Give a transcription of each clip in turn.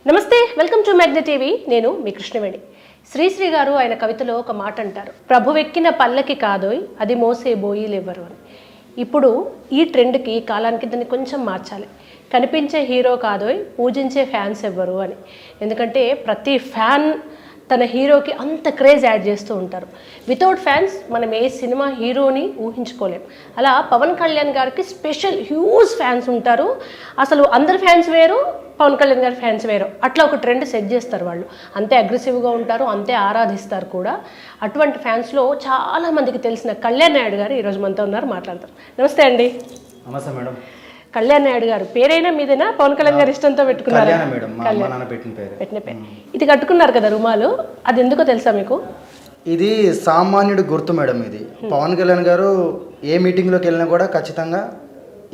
నమస్తే, welcome to magnet TV. నేను మీ కృష్ణవేణి. శ్రీశ్రీ గారు ఆయన కవితలో ఒక మాట అంటారు, ప్రభువెక్కిన పల్లకి కాదోయ్ అది మోసే బోయిలెవ్వరు అని. ఇప్పుడు ఈ ట్రెండ్కి కాలానికి దాన్ని కొంచెం మార్చాలి. కనిపించే హీరో కాదోయ్ పూజించే ఫ్యాన్స్ ఎవ్వరు అని. ఎందుకంటే ప్రతి ఫ్యాన్ తన హీరోకి అంత క్రేజ్ యాడ్ చేస్తూ ఉంటారు. వితౌట్ ఫ్యాన్స్ మనం ఏ సినిమా హీరోని ఊహించుకోలేం. అలా పవన్ కళ్యాణ్ గారికి స్పెషల్ హ్యూజ్ ఫ్యాన్స్ ఉంటారు. అసలు అందరి ఫ్యాన్స్ వేరు, పవన్ కళ్యాణ్ గారి ఫ్యాన్స్ వేరు. అట్లా ఒక ట్రెండ్ సెట్ చేస్తారు వాళ్ళు. అంతే అగ్రెసివ్గా ఉంటారు, అంతే ఆరాధిస్తారు కూడా. అటువంటి ఫ్యాన్స్లో చాలామందికి తెలిసిన కళ్యాణ్ నాయుడు గారు ఈరోజు మనతో ఉన్నారు, మాట్లాడతారు. నమస్తే అండి. నమస్తే మేడం. కళ్యాణ్ నాయుడు గారు పేరైనా మీదేనా? పవన్ కళ్యాణ్ గారు ఇష్టంతో పెట్టుకున్నారు? పెట్టిన పేరు. ఇది కట్టుకున్నారు కదా రుమాలు, అది ఎందుకో తెలుసా మీకు? ఇది సామాన్యుడి గుర్తు మేడం. ఇది పవన్ కళ్యాణ్ గారు ఏ మీటింగ్లోకి వెళ్ళినా కూడా ఖచ్చితంగా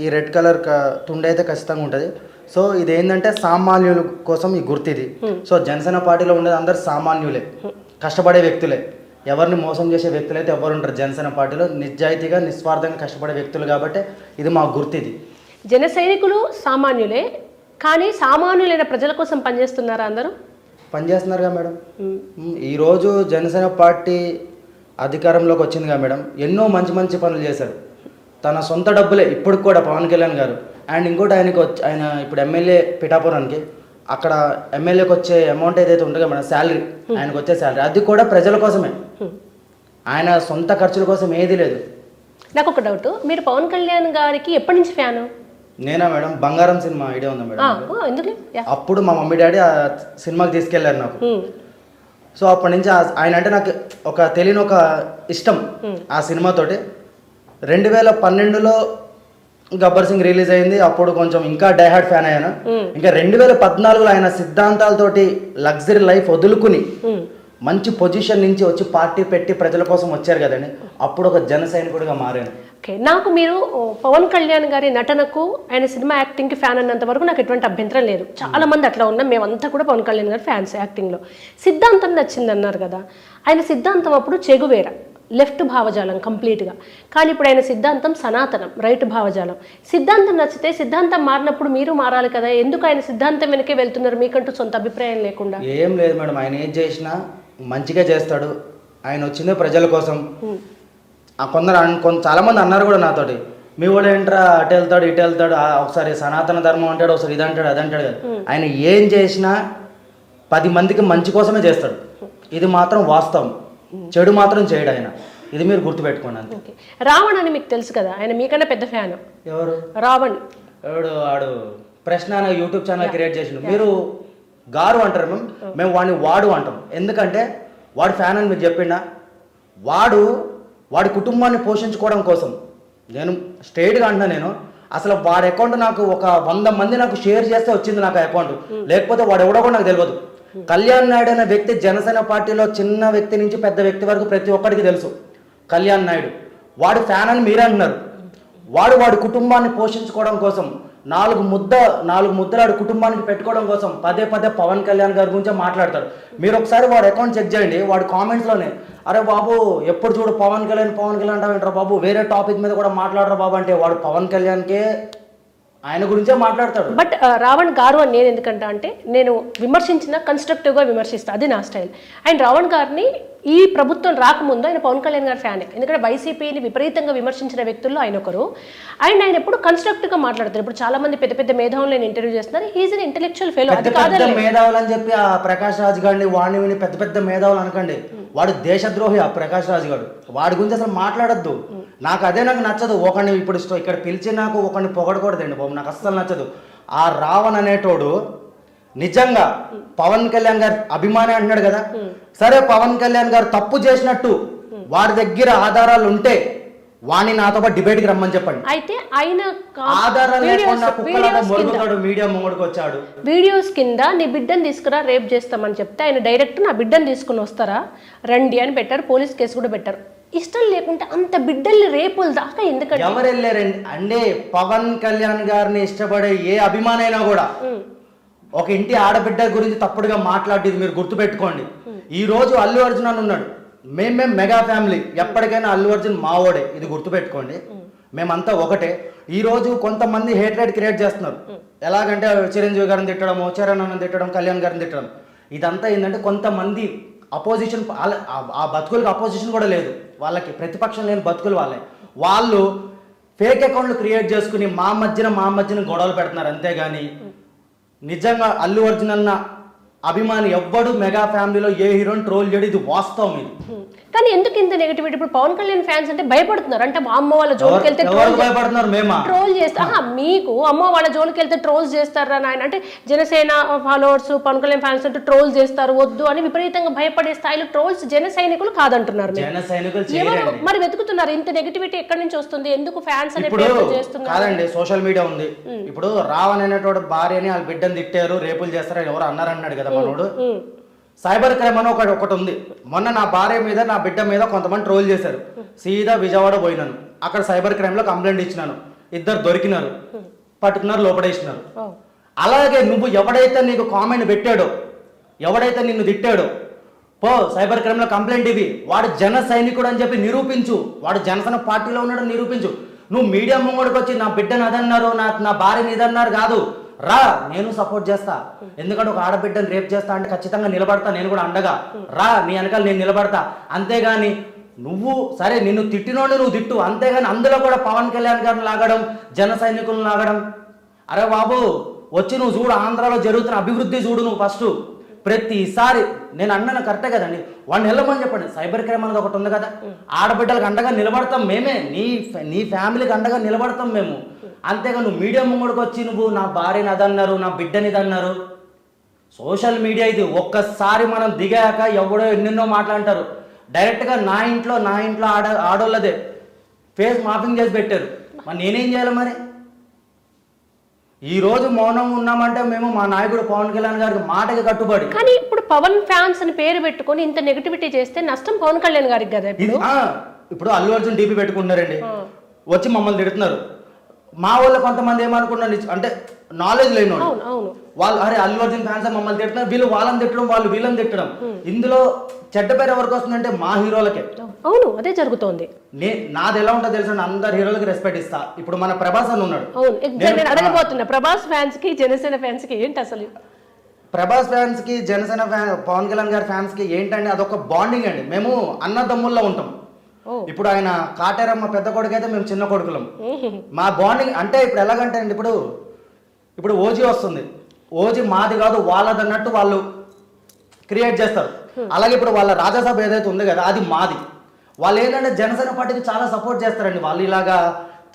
ఈ రెడ్ కలర్ తుండ అయితే ఖచ్చితంగా ఉంటుంది. సో ఇది ఏంటంటే సామాన్యుల కోసం ఈ గుర్తు ఇది. సో జనసేన పార్టీలో ఉండేది అందరు సామాన్యులే, కష్టపడే వ్యక్తులే. ఎవరిని మోసం చేసే వ్యక్తులు అయితే ఎవరు ఉంటారు జనసేన పార్టీలో? నిజాయితీగా నిస్వార్థంగా కష్టపడే వ్యక్తులు కాబట్టి ఇది మా గుర్తు. ఇది జన సైనికులు సామాన్యులే, కానీ సామాన్యులైన ప్రజల కోసం పనిచేస్తున్నారా? అందరూ పనిచేస్తున్నారుగా మేడం. ఈరోజు జనసేన పార్టీ అధికారంలోకి వచ్చిందిగా మేడం. ఎన్నో మంచి మంచి పనులు చేశారు. తన సొంత డబ్బులే ఇప్పుడు కూడా పవన్ కళ్యాణ్ గారు. అండ్ ఇంకోటి ఆయన ఇప్పుడు ఎమ్మెల్యే పిఠాపురానికి, అక్కడ ఎమ్మెల్యేకి వచ్చే అమౌంట్ ఏదైతే ఉంటుందో మేడం, శాలరీ, ఆయనకు వచ్చే శాలరీ, అది కూడా ప్రజల కోసమే. ఆయన సొంత ఖర్చుల కోసం ఏది లేదు. నాకు ఒక డౌట్, మీరు పవన్ కళ్యాణ్ గారికి ఎప్పటి నుంచి ఫ్యాను? నేనా మేడం, బంగారం సినిమా ఐడియా ఉందా మేడం? ఎందుకు? అప్పుడు మా మమ్మీ డాడీ ఆ సినిమాకి తీసుకెళ్లారు నాకు. సో అప్పటి నుంచి ఆయన అంటే నాకు ఒక తెలియని ఒక ఇష్టం ఆ సినిమాతోటి. 2012లో గబ్బర్ సింగ్ రిలీజ్ అయింది. అప్పుడు కొంచెం ఇంకా డైహార్డ్ ఫ్యాన్ అయ్యాను. ఇంకా 2014లో ఆయన సిద్ధాంతాలతోటి లగ్జరీ లైఫ్ వదులుకుని మంచి పొజిషన్ నుంచి వచ్చి పార్టీ పెట్టి ప్రజల కోసం వచ్చారు కదండి, అప్పుడు ఒక జన సైనికుడిగా మారాను. ఓకే, నాకు మీరు పవన్ కళ్యాణ్ గారి నటనకు, ఆయన సినిమా యాక్టింగ్కి ఫ్యాన్ అన్నంత వరకు నాకు ఎటువంటి అభ్యంతరం లేదు. చాలా మంది అట్లా ఉన్నాం, మేమంతా కూడా పవన్ కళ్యాణ్ గారి ఫ్యాన్స్. యాక్టింగ్లో సిద్ధాంతం నచ్చింది అన్నారు కదా, ఆయన సిద్ధాంతం అప్పుడు చెగువేర, లెఫ్ట్ భావజాలం కంప్లీట్గా. కానీ ఇప్పుడు ఆయన సిద్ధాంతం సనాతనం, రైట్ భావజాలం. సిద్ధాంతం నచ్చితే సిద్ధాంతం మారినప్పుడు మీరు మారాలి కదా, ఎందుకు ఆయన సిద్ధాంతం వెనకే వెళ్తున్నారు మీకంటూ సొంత అభిప్రాయం లేకుండా? ఏం లేదు మేడం, ఆయన ఏం చేసినా మంచిగా చేస్తాడు. ఆయన వచ్చిందే ప్రజల కోసం. చాలా మంది అన్నారు కూడా నాతోటి, మీ వాడు ఏంట్రా అటు వెళ్తాడు ఇటు వెళ్తాడు, ఒకసారి సనాతన ధర్మం అంటాడు, ఒకసారి ఇది అంటాడు అది అంటాడు కదా. ఆయన ఏం చేసినా 10 మందికి మంచి కోసమే చేస్తాడు. ఇది మాత్రం వాస్తవం. చెడు మాత్రం చేయడు ఆయన. ఇది మీరు గుర్తుపెట్టుకోండి అంతే. రావణ్ అని మీకు తెలుసు కదా, ఆయన మీకన్నా పెద్ద ఫ్యాన్. ఎవరు? రావణ్. వాడు ప్రశ్న యూట్యూబ్ ఛానల్ క్రియేట్ చేసిండు. మీరు గారు అంటారు, మేము వాడిని వాడు అంటాం. ఎందుకంటే వాడు ఫ్యాన్ అని మీకు చెప్పిండా? వాడి కుటుంబాన్ని పోషించుకోవడం కోసం, నేను స్ట్రైట్గా అంటున్నా, నేను అసలు వాడి అకౌంట్ నాకు ఒక 100 మంది నాకు షేర్ చేస్తే వచ్చింది నాకు అకౌంట్, లేకపోతే వాడు ఎవడో కూడా నాకు తెలియదు. కళ్యాణ్ నాయుడు అనే వ్యక్తి జనసేన పార్టీలో చిన్న వ్యక్తి నుంచి పెద్ద వ్యక్తి వరకు ప్రతి ఒక్కరికి తెలుసు. కళ్యాణ్ నాయుడు వాడు ఫ్యాన్ అని మీరే అంటున్నారు. వాడి కుటుంబాన్ని పోషించుకోవడం కోసం 4 ముద్దలాడు కుటుంబానికి పెట్టుకోవడం కోసం పదే పవన్ కళ్యాణ్ గారి గురించే మాట్లాడతాడు. మీరు ఒకసారి వాడి అకౌంట్ చెక్ చేయండి. వాడి కామెంట్స్లోనే, అరే బాబు ఎప్పుడు చూడు పవన్ కళ్యాణ్ అంటారు బాబు, వేరే టాపిక్ మీద కూడా మాట్లాడరా బాబు అంటే వాడు పవన్ కళ్యాణ్కే ఆయన గురించే మాట్లాడతాడు. బట్ రావణ్ గారు అని నేను ఎందుకంటా అంటే, నేను విమర్శించిన కన్స్ట్రక్టివ్గా విమర్శిస్తా, అది నా స్టైల్. అండ్ రావణ్ గారిని ఈ ప్రభుత్వం రాకముందు ఆయన పవన్ కళ్యాణ్ గారి ఫ్యానే. ఎందుకంటే వైసీపీని విపరీతంగా విమర్శించిన వ్యక్తుల్లో ఆయన ఒకరు. అండ్ ఆయన ఎప్పుడు కన్స్ట్రక్టివ్గా మాట్లాడతారు. ఇప్పుడు చాలా మంది పెద్ద మేధావులు నేను ఇంటర్వ్యూ చేస్తున్నారు. He is an intellectual fellow. అది కాదు మేధావులు అని చెప్పి ఆ ప్రకాష్ రాజ్ గారిని వాడిని పెద్ద మేధావులు అనకండి. వాడు దేశద్రోహి ఆ ప్రకాష్ రాజ్ గారు. వాడి గురించి అసలు మాట్లాడద్దు. నాకు నచ్చదు. ఒకరిని ఇప్పుడు ఇక్కడ పిలిచి నాకు ఒకరిని పొగడకూడదండి బాబు, నాకు అస్సలు నచ్చదు. ఆ రావణ్ అనేటోడు నిజంగా పవన్ కళ్యాణ్ గారు అభిమాని అంటున్నాడు కదా, సరే పవన్ కళ్యాణ్ గారు తప్పు చేసినట్టు వాడి దగ్గర ఆధారాలు ఉంటే వాణ్ణి నాతో పాటు డిబేట్కి రమ్మని చెప్పండి. అయితే ఆయన ఆధారాలు లేకుండా మీడియా ముంగడికి వచ్చాడు. వీడియోస్ కింద నీ బిడ్డను తీసుకురా రేప్ చేస్తామని చెప్తే ఆయన డైరెక్ట్ నా బిడ్డను తీసుకుని వస్తారా రండి అని పెట్టారు. పోలీస్ కేసు కూడా పెట్టారు. ఇష్టం లేకుంటే అంత బిడ్డల్ని రేపుల దాకా ఎందుకంటే ఎవరు వెళ్ళారండి అంటే, పవన్ కళ్యాణ్ గారిని ఇష్టపడే ఏ అభిమానైనా కూడా ఒక ఇంటి ఆడబిడ్డ గురించి తప్పుడుగా మాట్లాడేది మీరు గుర్తుపెట్టుకోండి. ఈ రోజు అల్లు అర్జున్ అని ఉన్నాడు, మేము మెగా ఫ్యామిలీ, ఎప్పటికైనా అల్లు అర్జున్ మావోడే, ఇది గుర్తుపెట్టుకోండి. మేమంతా ఒకటే. ఈరోజు కొంతమంది హేట్రేట్ క్రియేట్ చేస్తున్నారు. ఎలాగంటే చిరంజీవి గారిని తిట్టడము, చరణ్ అన్నని తిట్టడం, కళ్యాణ్ గారిని తిట్టడం. ఇదంతా ఏంటంటే కొంతమంది అపోజిషన్, ఆ బతుకులకు అపోజిషన్ కూడా లేదు వాళ్ళకి, ప్రతిపక్షం లేని బతుకులు వాళ్ళు ఫేక్ అకౌంట్లు క్రియేట్ చేసుకుని మా మధ్యన గొడవలు పెడుతున్నారు. అంతేగాని నిజంగా అల్లు అర్జున్ అన్న అభిమాని ఎవ్వడు మెగా ఫ్యామిలీలో ఏ హీరోని ట్రోల్ చేయడం ఇది వాస్తవం. ఇది కానీ ఎందుకు ఇంత నెగిటివిటీ? ఇప్పుడు పవన్ కళ్యాణ్ ఫ్యాన్స్ అంటే భయపడుతున్నారు, అంటే మా అమ్మ వాళ్ళ జోలికి వెళ్తే భయపడుతున్నారు, ట్రోల్ చేస్తా, మీకు అమ్మ వాళ్ళ జోలికి వెళ్తే ట్రోల్స్ చేస్తారా నాయన, అంటే జనసేన ఫాలోవర్స్ పవన్ కళ్యాణ్ ఫ్యాన్స్ అంటే ట్రోల్ చేస్తారు వద్దు అని విపరీతంగా భయపడే స్థాయిలో ట్రోల్స్ జన సైనికులు కాదంటున్నారు. ఎవరు మరి వెతుకుతున్నారు ఇంత నెగిటివిటీ ఎక్కడి నుంచి వస్తుంది? ఎందుకు ఫ్యాన్స్ అనే పేరు చేస్తున్నారు? కాదండి, సోషల్ మీడియా ఉంది. ఇప్పుడు రావణ్ అనేటువంటి భార్యని వాళ్ళ బిడ్డని తిట్టారు, రేపులు చేస్తారని ఎవరు అన్నారన్నాడు కదా మనోడు. సైబర్ క్రైమ్ అని ఒకటి ఉంది. మొన్న నా భార్య మీద నా బిడ్డ మీద కొంతమంది ట్రోల్ చేశారు. సీదా విజయవాడ పోయినాను, అక్కడ సైబర్ క్రైమ్ లో కంప్లైంట్ ఇచ్చినాను. 2 దొరికినారు, పట్టుకున్నారు, లోపడేసినారు. అలాగే నువ్వు ఎవడైతే నీకు కామెంట్ పెట్టాడో, ఎవడైతే నిన్ను తిట్టాడో, పో సైబర్ క్రైమ్ లో కంప్లైంట్ ఇవి. వాడు జన సైనికుడు అని చెప్పి నిరూపించు, వాడు జనసేన పార్టీలో ఉన్నాడు నిరూపించు. నువ్వు మీడియా ముంగడికి వచ్చి నా బిడ్డను అదన్నారు, నా భార్యని ఇదన్నారు కాదు. రా, నేను సపోర్ట్ చేస్తా. ఎందుకంటే ఒక ఆడబిడ్డను రేప్ చేస్తా అంటే ఖచ్చితంగా నిలబడతా, నేను కూడా అండగా. రా, నీ వెనకాల నేను నిలబడతా. అంతేగాని నువ్వు సరే నిన్ను తిట్టినోడు నువ్వు తిట్టు, అంతేగాని అందులో కూడా పవన్ కళ్యాణ్ గారిని లాగడం, జన సైనికులను లాగడం. అరే బాబు, వచ్చి నువ్వు చూడు, ఆంధ్రాలో జరుగుతున్న అభివృద్ధి చూడు నువ్వు ఫస్ట్. ప్రతిసారి నేను అన్నాను కరెక్టే కదండి, వాడిని వెళ్ళమని చెప్పండి. సైబర్ క్రైమ్ అనేది ఒకటి ఉంది కదా, ఆడబిడ్డలకు అండగా నిలబడతాం మేమే, నీ ఫ్యామిలీకి అండగా నిలబడతాం మేము. అంతేగా నువ్వు మీడియా ముంగడికి వచ్చి నువ్వు నా భార్యని అదన్నారు, నా బిడ్డని ఇదన్నారు. సోషల్ మీడియా ఇది. ఒక్కసారి మనం దిగాక ఎవడో ఎన్నెన్నో మాట్లాడతారు. డైరెక్ట్గా నా ఇంట్లో ఆడోళ్ళదే ఫేస్ మాఫింగ్ చేసి పెట్టారు. మరి నేనేం చేయాలి? మరి ఈ రోజు మౌనం ఉన్నామంటే మేము మా నాయకుడు పవన్ కళ్యాణ్ గారికి మాటకి కట్టుబడి. కానీ ఇప్పుడు పవన్ ఫ్యాన్స్ అని పేరు పెట్టుకొని ఇంత నెగిటివిటీ చేస్తే నష్టం పవన్ కళ్యాణ్ గారికి కదా. ఇప్పుడు అల్లు అర్జున్ డీపీ పెట్టుకుంటున్నారండి, వచ్చి మమ్మల్ని తిడుతున్నారు. మా వాళ్ళు కొంతమంది ఏమనుకున్నారు అంటే నాలెడ్జ్ లేని వాళ్ళు, అరే అల్లు అర్జున్ ఫ్యాన్స్ మమ్మల్ని తిడుతున్నారు, వీళ్ళు వాళ్ళని తిట్టడం, వాళ్ళు వీళ్ళని తిట్టడం. ఇందులో చెడ్డ పేరు ఎవరికి వస్తుందంటే మా హీరోలకే. అవును, అదే జరుగుతోంది. నాది ఎలా ఉంటుందో తెలుసా, అందరు హీరోలకి రెస్పెక్ట్ ఇస్తా. ఇప్పుడు మన ప్రభాస్ అని ఉన్నాడు. నేను అడగబోతున్నా, ప్రభాస్ ఫ్యాన్స్ కి జనసేన ఫ్యాన్స్ కి ఏంటి అసలు? ప్రభాస్ ఫ్యాన్స్ కి జనసేన పవన్ కళ్యాణ్ గారి ఫ్యాన్స్ కి ఏంటంటే అదొక బాండింగ్ అండి. మేము అన్నదమ్ముల్లో ఉంటాం. ఇప్పుడు ఆయన కాటేరమ్మ పెద్ద కొడుకు అయితే మేము చిన్న కొడుకులం. మా బాండింగ్ అంటే ఇప్పుడు ఎలాగంటే అండి, ఇప్పుడు ఓజీ వస్తుంది, ఓజీ మాది కాదు వాళ్ళది అన్నట్టు వాళ్ళు క్రియేట్ చేస్తారు. అలాగే ఇప్పుడు వాళ్ళ రాజ్యసభ ఏదైతే ఉంది కదా అది మాది. వాళ్ళు ఏంటంటే జనసేన పార్టీకి చాలా సపోర్ట్ చేస్తారండి. వాళ్ళు ఇలాగా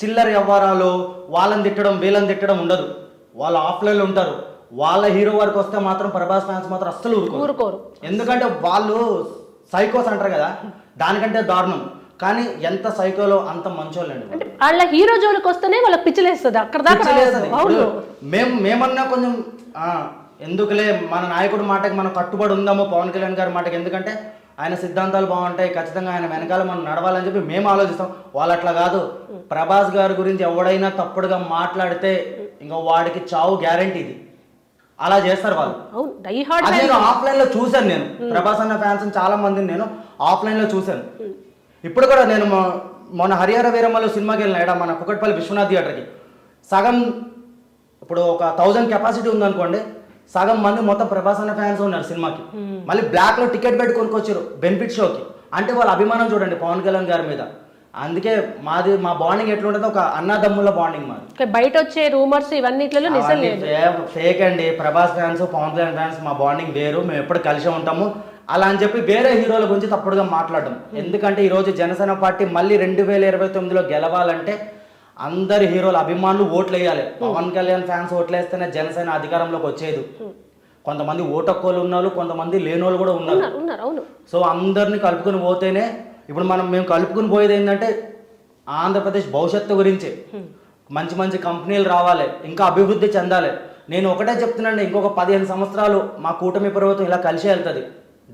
చిల్లర వ్యవహారాలు, వాళ్ళని తిట్టడం వీళ్ళని తిట్టడం ఉండదు. వాళ్ళు ఆఫ్లైన్లో ఉంటారు. వాళ్ళ హీరో వరకు వస్తే మాత్రం ప్రభాస్ ఫ్యాన్స్ మాత్రం అస్సలు ఊరుకోరు. ఎందుకంటే వాళ్ళు సైకోస్ అంటారు కదా, దానికంటే దారుణం. కానీ ఎంత సైకోలో అంత మంచోళ్ళండి. అంటే వాళ్ళ హీరో జోలికి వస్తేనే వాళ్ళకి పిచ్చిలేస్తుంది, అక్కడ దాకా మేమన్నా కొంచెం ఎందుకులే మన నాయకుడి మాటకి మనం కట్టుబడి ఉందాము, పవన్ కళ్యాణ్ గారి మాటకి. ఎందుకంటే ఆయన సిద్ధాంతాలు బాగుంటాయి, ఖచ్చితంగా ఆయన వెనకాల మనం నడవాలని చెప్పి మేము ఆలోచిస్తాం. వాళ్ళు అట్లా కాదు. ప్రభాస్ గారి గురించి ఎవడైనా తప్పుడుగా మాట్లాడితే ఇంకా వాడికి చావు గ్యారంటీ. ఇది అలా చేస్తారు వాళ్ళు. అది నేను ఆఫ్లైన్ లో చూశాను. నేను ప్రభాస్ అన్న ఫ్యాన్స్ చాలా మందిని నేను ఆఫ్లైన్ లో చూశాను. ఇప్పుడు కూడా నేను మొన్న హరిహర వీరమ్మలో సినిమాకి వెళ్ళిన మన కుకట్పల్లి విశ్వనాథ్ థియేటర్కి సగం, ఇప్పుడు ఒక 1000 కెపాసిటీ ఉందనుకోండి, సగం మంది మొత్తం ప్రభాస్ అన్న ఫ్యాన్స్ ఉన్నారు సినిమాకి. మళ్ళీ బ్లాక్ లో టికెట్ పెట్టి కొనుక్కొచ్చారు బెనిఫిట్ షోకి. అంటే వాళ్ళ అభిమానం చూడండి పవన్ కళ్యాణ్ గారి మీద. అందుకే మా బాండింగ్ ఎట్లుంటుందో ఒక అన్నదమ్ముల బాండింగ్ మాది. బయట వచ్చే రూమర్స్ ఇవన్నీ ఫేక్ అండి. ప్రభాస్ ఫ్యాన్స్ పవన్ కళ్యాణ్ ఫ్యాన్స్ మా బాండింగ్ వేరు, మేము ఎప్పుడు కలిసి ఉంటాము. అలా అని చెప్పి వేరే హీరోల గురించి తప్పుడుగా మాట్లాడడం. ఎందుకంటే ఈరోజు జనసేన పార్టీ మళ్ళీ 2029లో గెలవాలంటే అందరి హీరోల అభిమానులు ఓట్లు వేయాలి. పవన్ కళ్యాణ్ ఫ్యాన్స్ ఓట్లు వేస్తేనే జనసేన అధికారంలోకి వచ్చేది. కొంతమంది ఓటక్కోళ్ళు ఉన్నారు, కొంతమంది లేనోళ్ళు కూడా ఉన్నారు. సో అందరినీ కలుపుకుని పోతేనే ఇప్పుడు మేము కలుపుకుని పోయేది ఏంటంటే ఆంధ్రప్రదేశ్ భవిష్యత్తు గురించి. మంచి మంచి కంపెనీలు రావాలి, ఇంకా అభివృద్ధి చెందాలి. నేను ఒకటే చెప్తున్నాండి, ఇంకొక 15 సంవత్సరాలు మా కూటమి ప్రభుత్వం ఇలా కలిసి వెళ్తుంది.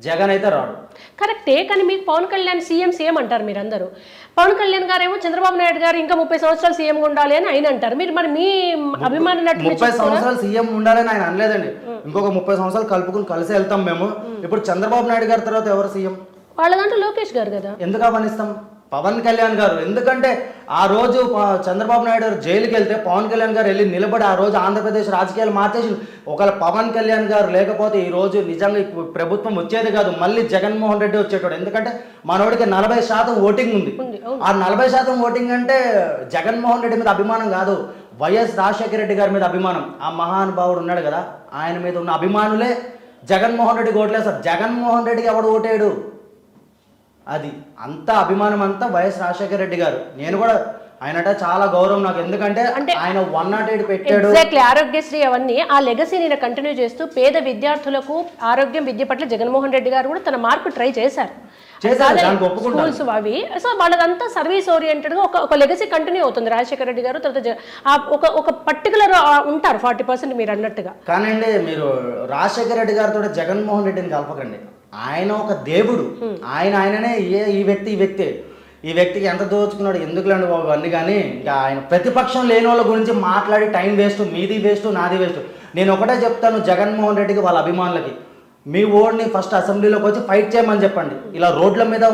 జగన్ అయితే రాడు. కరెక్టే, కానీ మీకు పవన్ కళ్యాణ్ సీఎం అంటారు మీరందరూ. పవన్ కళ్యాణ్ గారు ఏమో చంద్రబాబు నాయుడు గారు ఇంకా 30 సంవత్సరాలు సీఎం ఉండాలి అని ఆయన అంటారు. మీరు మరి మీ అభిమాన 30 సంవత్సరాలు సీఎం ఉండాలని ఆయన అనలేదండి. ఇంకొక 30 సంవత్సరాలు కలుపుకుని కలిసి వెళ్తాం మేము. ఇప్పుడు చంద్రబాబు నాయుడు గారి తర్వాత ఎవరు సీఎం? వాళ్ళ దాంట్లో లోకేష్ గారు కదా. ఎందుకు అవనిస్తాం? పవన్ కళ్యాణ్ గారు. ఎందుకంటే ఆ రోజు చంద్రబాబు నాయుడు గారు జైలుకి వెళ్తే పవన్ కళ్యాణ్ గారు వెళ్ళి నిలబడి ఆ రోజు ఆంధ్రప్రదేశ్ రాజకీయాలు మార్చేసి, ఒకవేళ పవన్ కళ్యాణ్ గారు లేకపోతే ఈ రోజు నిజంగా ప్రభుత్వం వచ్చేది కాదు, మళ్ళీ జగన్మోహన్ రెడ్డి వచ్చేటోడు. ఎందుకంటే మనోడికి 40% ఓటింగ్ ఉంది. ఆ 40% ఓటింగ్ అంటే జగన్మోహన్ రెడ్డి మీద అభిమానం కాదు, వైఎస్ రాజశేఖర రెడ్డి గారి మీద అభిమానం. ఆ మహానుభావుడు ఉన్నాడు కదా, ఆయన మీద ఉన్న అభిమానులే జగన్మోహన్ రెడ్డికి ఓట్లేస్తారు. జగన్మోహన్ రెడ్డికి ఎవడు ఓటేడు? అది అంతా అభిమానం అంతా వైఎస్ రాజశేఖర రెడ్డి గారు. నేను కూడా ఆయనట చాలా గౌరవం నాకు, ఎందుకంటే ఆయన 108 పెట్టాడు. ఎగ్జాక్ట్లీ, ఆరోగ్యశ్రీ అవన్నీ ఆ లెగసీని కంటిన్యూ చేస్తూ పేద విద్యార్థులకు ఆరోగ్యం విద్య పట్ల జగన్మోహన్ రెడ్డి గారు కూడా తన మార్పు ట్రై చేశారు. స్కూల్స్ అవి, సో వాళ్ళదంతా సర్వీస్ ఓరియంటెడ్ గా ఒక లెగసీ కంటిన్యూ అవుతుంది. రాజశేఖర రెడ్డి గారు తర్వాత ఒక పర్టికులర్ ఉంటారు 40% మీరు అన్నట్టుగా. కానండి మీరు రాజశేఖర రెడ్డి గారితో జగన్మోహన్ రెడ్డిని కలపకండి. ఆయన ఒక దేవుడు, ఆయననే ఈ వ్యక్తికి ఎంత దోచుకున్నాడు ఎందుకులేండి బాబు అన్ని. కానీ ఇంకా ఆయన ప్రతిపక్షం లేని వాళ్ళ గురించి మాట్లాడి టైం వేస్ట్, మీది వేస్ట్ నాది వేస్ట్. నేను ఒకటే చెప్తాను జగన్మోహన్ రెడ్డికి వాళ్ళ అభిమానులకి, మీ ఓడిని ఫస్ట్ అసెంబ్లీలోకి వచ్చి ఫైట్ చేయమని చెప్పండి. ఇలా రోడ్ల మీద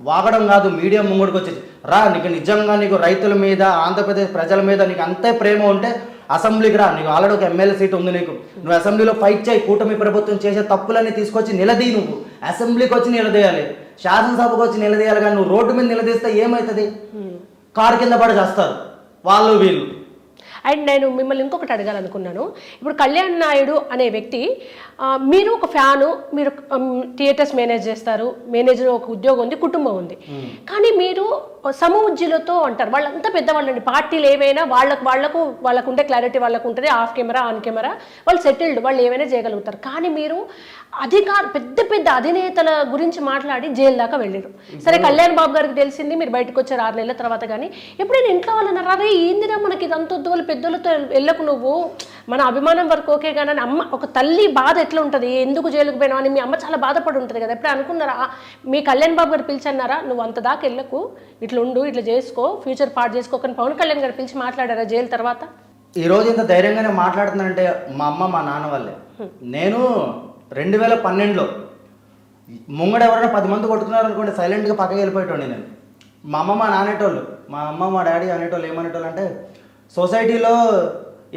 వాగడం కాదు, మీడియా ముంగడికి వచ్చేసి రా, నీకు నిజంగా నీకు రైతుల మీద ఆంధ్రప్రదేశ్ ప్రజల మీద నీకు అంతే ప్రేమ ఉంటే అసెంబ్లీకి రా, నీకు ఆల్రెడీ ఒక ఎమ్మెల్యే సీట్ ఉంది, నువ్వు అసెంబ్లీలో ఫైట్ చేయి. కూటమి ప్రభుత్వం చేసే తప్పులన్నీ తీసుకొచ్చి నిలదీ, నువ్వు అసెంబ్లీకి వచ్చి నిలదీయాలి, శాసనసభకు వచ్చి నిలదీయాలి. కానీ నువ్వు రోడ్డు మీద నిలదీస్తే ఏమవుతుంది? కారు కింద పడి చేస్తారు వాళ్ళు వీళ్ళు. అండ్ నేను మిమ్మల్ని ఇంకొకటి అడగాలనుకున్నాను. ఇప్పుడు కళ్యాణ్ నాయుడు అనే వ్యక్తి, మీరు ఒక ఫ్యాను, మీరు థియేటర్స్ మేనేజ్ చేస్తారు, మేనేజర్ ఒక ఉద్యోగం ఉంది, కుటుంబం ఉంది, కానీ మీరు సమఉజ్జీలతో అంటారు. వాళ్ళంతా పెద్దవాళ్ళండి, పార్టీలు ఏమైనా వాళ్ళకు ఉండే క్లారిటీ వాళ్ళకు ఉంటుంది, ఆఫ్ కెమెరా ఆన్ కెమెరా వాళ్ళు సెటిల్డ్, వాళ్ళు ఏమైనా చేయగలుగుతారు. కానీ మీరు పెద్ద అధినేతల గురించి మాట్లాడి జైలు దాకా వెళ్ళారు. సరే, కళ్యాణ్ బాబు గారికి తెలిసింది, మీరు బయటకు వచ్చారు 6 నెలల తర్వాత. కానీ ఎప్పుడైనా ఇంట్లో వాళ్ళు అన్నారు, అరే ఏందిరా మనకి ఇదంతా వాళ్ళు పెద్దలతో వెళ్ళకు, నువ్వు మన అభిమానం వరకు ఓకే కానీ అమ్మ ఒక తల్లి బాధ ఎట్లా ఉంటుంది, ఎందుకు జైలుకు పోయినా అని మీ అమ్మ చాలా బాధపడి ఉంటుంది కదా. ఎప్పుడు అనుకున్నారా, మీ కళ్యాణ్ బాబు గారు పిలిచన్నారా, నువ్వు అంత దాకా వెళ్ళకు, ఇట్లా ఉండు, ఇట్లా చేసుకో, ఫ్యూచర్ పార్ట్ చేసుకోకని పవన్ కళ్యాణ్ గారు పిలిచి మాట్లాడారా జైలు తర్వాత? ఈ రోజు ఇంత ధైర్యంగానే మాట్లాడుతున్నానంటే మా అమ్మ మా నాన్న వల్లే. నేను 2012లో ముంగడ ఎవరైనా 10 మంది కొట్టుకున్నారు అనుకోండి, సైలెంట్గా పక్కకి వెళ్ళిపోయేటోండి నేను. మా అమ్మ మా నానేటోళ్ళు, మా అమ్మ మా డాడీ అనేటోళ్ళు ఏమనేటోళ్ళు అంటే, సొసైటీలో